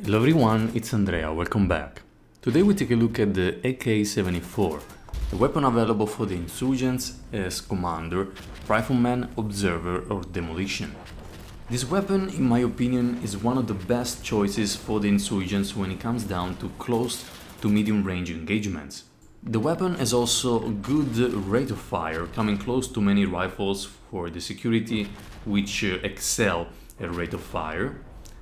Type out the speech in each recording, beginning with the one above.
Hello everyone, it's Andrea, welcome back. Today we take a look at the Ak74, a weapon available for the insurgents as commander, rifleman, observer or demolition. This weapon, in my opinion, is one of the best choices for the insurgents when it comes down to close to medium range engagements. The weapon has also a good rate of fire, coming close to many rifles for the security which excel at rate of fire.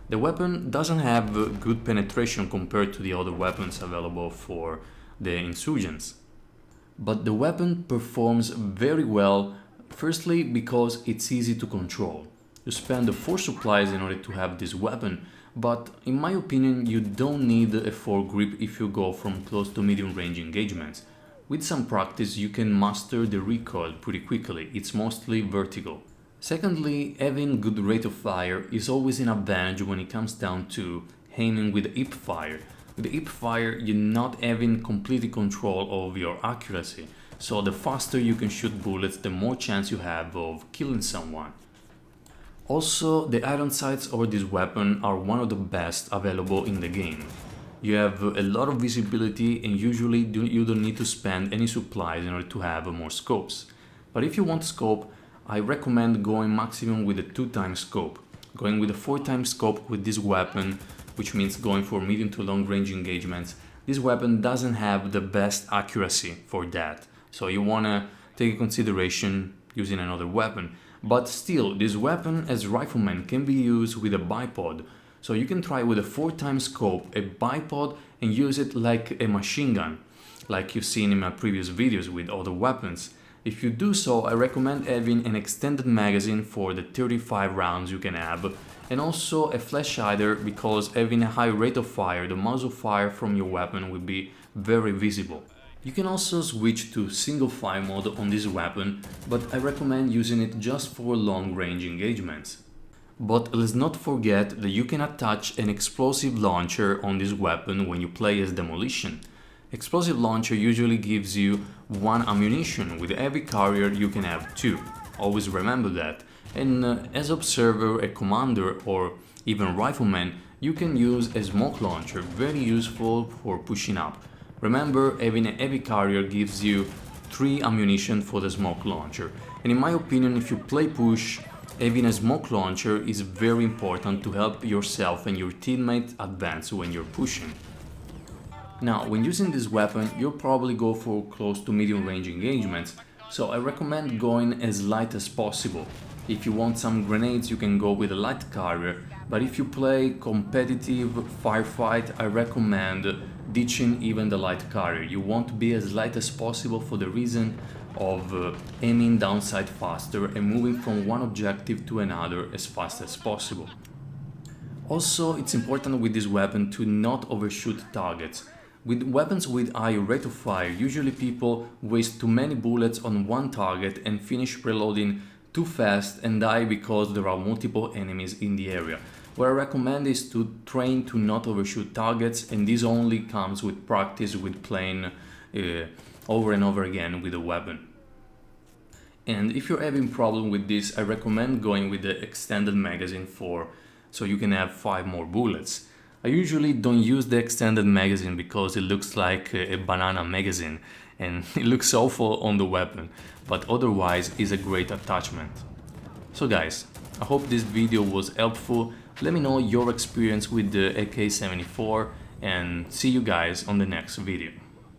The weapon doesn't have good penetration compared to the other weapons available for the insurgents. But the weapon performs very well, firstly because it's easy to control. You spend the 4 supplies in order to have this weapon, but in my opinion you don't need a foregrip if you go from close to medium range engagements. With some practice you can master the recoil pretty quickly, it's mostly vertical. Secondly, having good rate of fire is always an advantage when it comes down to aiming with hip fire. With hip fire, you're not having complete control of your accuracy, so the faster you can shoot bullets, the more chance you have of killing someone. Also, the iron sights over this weapon are one of the best available in the game. You have a lot of visibility and usually you don't need to spend any supplies in order to have more scopes. But if you want scope, I recommend going maximum with a 2x scope. Going with a 4x scope with this weapon, which means going for medium to long range engagements, this weapon doesn't have the best accuracy for that. So you wanna take into consideration using another weapon. But still, this weapon as rifleman can be used with a bipod. So you can try with a 4x scope, a bipod, and use it like a machine gun, like you've seen in my previous videos with other weapons. If you do so, I recommend having an extended magazine for the 35 rounds you can have, and also a flash hider because having a high rate of fire, the muzzle fire from your weapon will be very visible. You can also switch to single fire mode on this weapon, but I recommend using it just for long range engagements. But let's not forget that you can attach an explosive launcher on this weapon when you play as demolition. Explosive launcher usually gives you 1 ammunition, with heavy carrier you can have 2. Always remember that. And as observer, a commander or even rifleman, you can use a smoke launcher, very useful for pushing up. Remember, having a heavy carrier gives you 3 ammunition for the smoke launcher. And in my opinion, if you play push, having a smoke launcher is very important to help yourself and your teammates advance when you're pushing. Now, when using this weapon, you'll probably go for close to medium range engagements, so I recommend going as light as possible. If you want some grenades, you can go with a light carrier, but if you play competitive firefight, I recommend ditching even the light carrier. You want to be as light as possible for the reason of aiming downside faster and moving from one objective to another as fast as possible. Also, it's important with this weapon to not overshoot targets. With weapons with high rate of fire, usually people waste too many bullets on one target and finish reloading too fast and die because there are multiple enemies in the area. What I recommend is to train to not overshoot targets, and this only comes with practice with playing over and over again with a weapon. And if you're having problem with this, I recommend going with the extended magazine so you can have 5 more bullets. I usually don't use the extended magazine because it looks like a banana magazine and it looks awful on the weapon, but otherwise it's a great attachment. So guys, I hope this video was helpful. Let me know your experience with the Ak74 and see you guys on the next video.